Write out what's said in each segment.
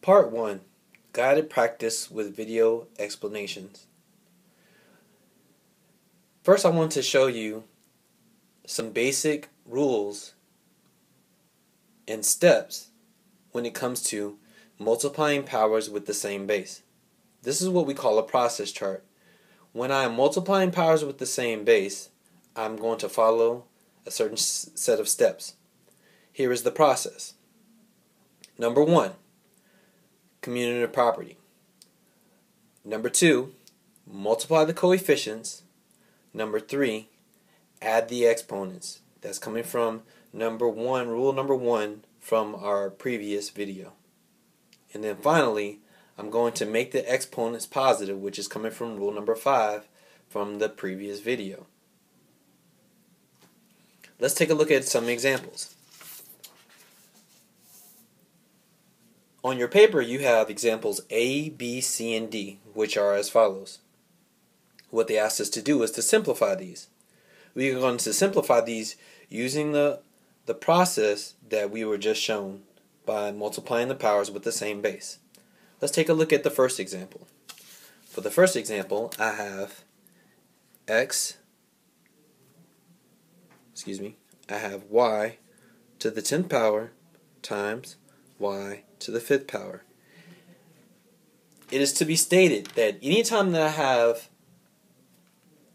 Part 1. Guided Practice with Video Explanations. First, I want to show you some basic rules and steps when it comes to multiplying powers with the same base. This is what we call a process chart. When I am multiplying powers with the same base, I'm going to follow a certain set of steps. Here is the process. Number 1, commutative property. Number 2, multiply the coefficients. Number 3, add the exponents. That's coming from rule number 1 from our previous video. And then finally, I'm going to make the exponents positive, which is coming from rule number 5 from the previous video. Let's take a look at some examples. On your paper, you have examples A, B, C, and D, which are as follows. What they asked us to do is to simplify these. We are going to simplify these using the process that we were just shown by multiplying the powers with the same base. Let's take a look at the first example. For the first example, I have I have y to the 10th power times y to the 5th power. It is to be stated that anytime that I have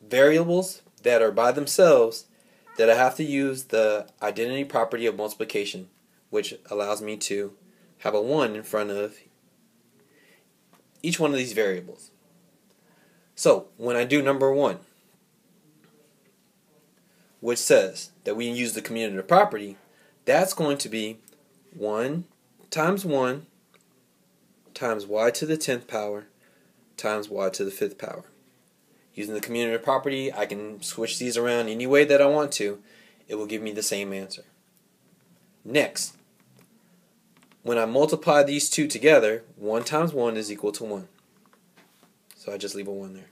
variables that are by themselves, that I have to use the identity property of multiplication, which allows me to have a 1 in front of each one of these variables. So when I do number 1, which says that we use the commutative property, that's going to be 1 times y to the 10th power times y to the 5th power. Using the commutative property, I can switch these around any way that I want to. It will give me the same answer. Next, when I multiply these two together, 1 times 1 is equal to 1. So I just leave a 1 there.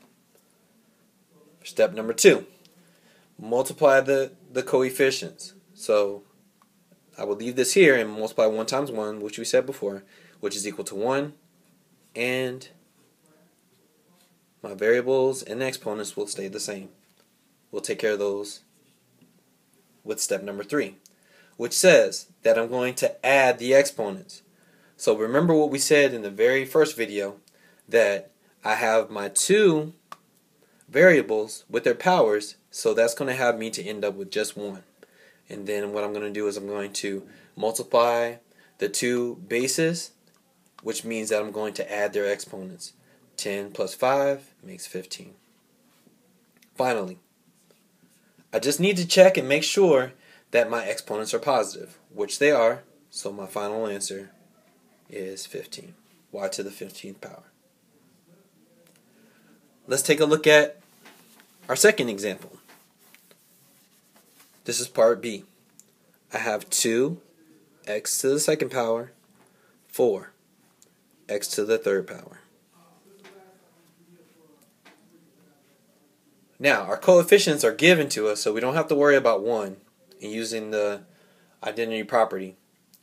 Step number 2, multiply the coefficients. So I will leave this here and multiply 1 times 1, which we said before, which is equal to 1, and my variables and exponents will stay the same. We'll take care of those with step number 3, which says that I'm going to add the exponents. So remember what we said in the very first video, that I have my two variables with their powers, so that's going to have me to end up with just 1. And then what I'm going to do is I'm going to multiply the two bases, which means that I'm going to add their exponents. 10 plus 5 makes 15. Finally, I just need to check and make sure that my exponents are positive, which they are, so my final answer is 15, y to the 15th power. Let's take a look at our second example. This is part B. I have 2x to the 2nd power, 4x to the 3rd power. Now, our coefficients are given to us, so we don't have to worry about 1 and using the identity property.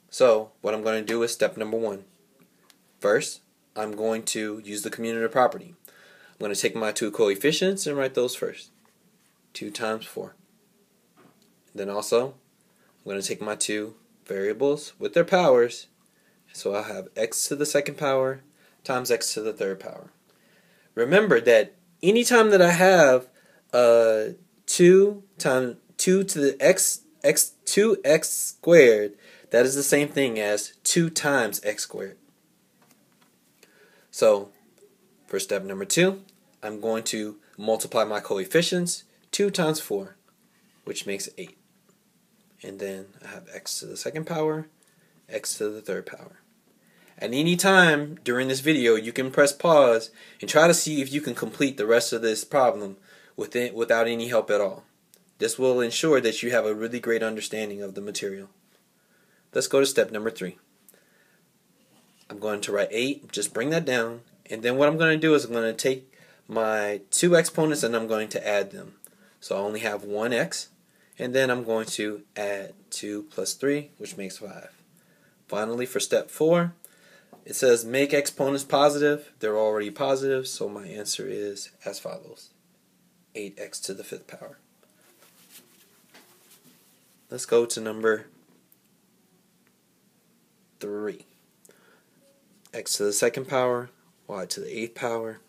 So, what I'm going to do is step number 1. First, I'm going to use the commutative property. I'm going to take my two coefficients and write those first. 2 times 4. Then also, I'm going to take my two variables with their powers. So I'll have x to the 2nd power times x to the 3rd power. Remember that anytime that I have 2 to the x squared, that is the same thing as 2 times x squared. So for step number 2, I'm going to multiply my coefficients. 2 times 4, which makes 8. And then I have x to the 2nd power, x to the 3rd power. At any time during this video, you can press pause and try to see if you can complete the rest of this problem without any help at all. This will ensure that you have a really great understanding of the material. Let's go to step number 3. I'm going to write 8, just bring that down, and then what I'm going to do is I'm going to take my two exponents and I'm going to add them. So I only have 1x, and then I'm going to add 2 plus 3, which makes 5. Finally, for step 4, It says make exponents positive. They're already positive, so my answer is as follows. 8x to the 5th power. Let's go to number 3. X to the 2nd power, y to the 8th power,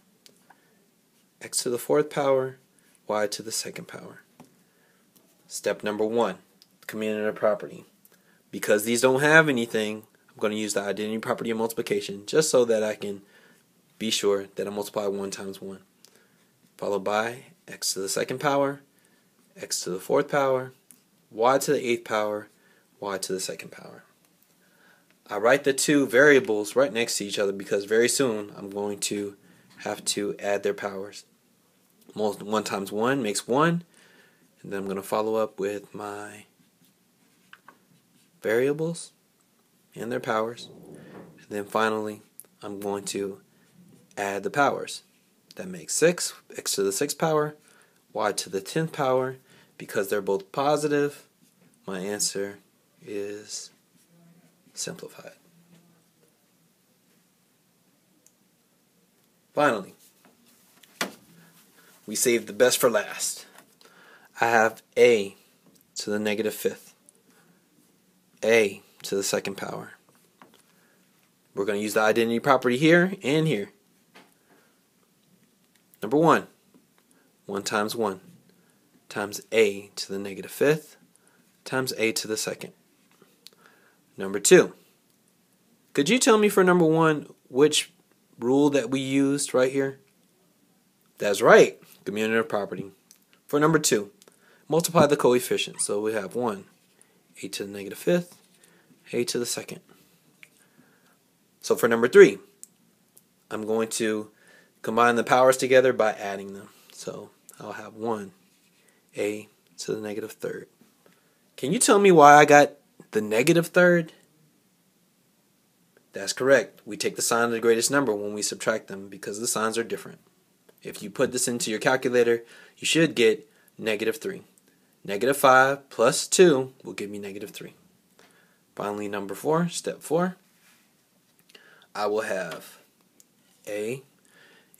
x to the 4th power, y to the 2nd power. Step number 1, commutative property. Because these don't have anything, I'm going to use the identity property of multiplication just so that I can be sure that I multiply 1 times 1. Followed by x to the 2nd power, x to the 4th power, y to the 8th power, y to the 2nd power. I write the two variables right next to each other because very soon I'm going to have to add their powers. 1 times 1 makes 1, and then I'm going to follow up with my variables and their powers, and then finally I'm going to add the powers. That makes 6, x to the 6th power, y to the 10th power. Because they're both positive, my answer is simplified. Finally, we saved the best for last. I have a to the negative 5th, a to the 2nd power. We're going to use the identity property here and here. Number 1, 1 times 1 times a to the negative 5th times a to the 2nd. Number 2, could you tell me for number 1 which rule that we used right here? That's right, commutative property. For number 2, multiply the coefficients. So we have 1, a to the negative 5th, a to the 2nd. So for number 3, I'm going to combine the powers together by adding them. So I'll have 1, a to the negative 3rd. Can you tell me why I got the negative 3rd? That's correct. We take the sign of the greatest number when we subtract them because the signs are different. If you put this into your calculator, you should get negative 3. Negative 5 plus 2 will give me negative 3. Finally, number 4, step 4, I will have a,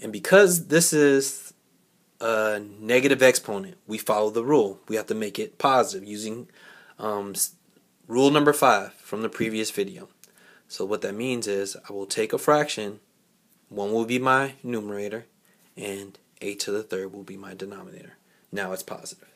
and because this is a negative exponent, we follow the rule. We have to make it positive using rule number 5 from the previous video. So what that means is I will take a fraction, 1 will be my numerator, and a to the 3rd will be my denominator. Now it's positive.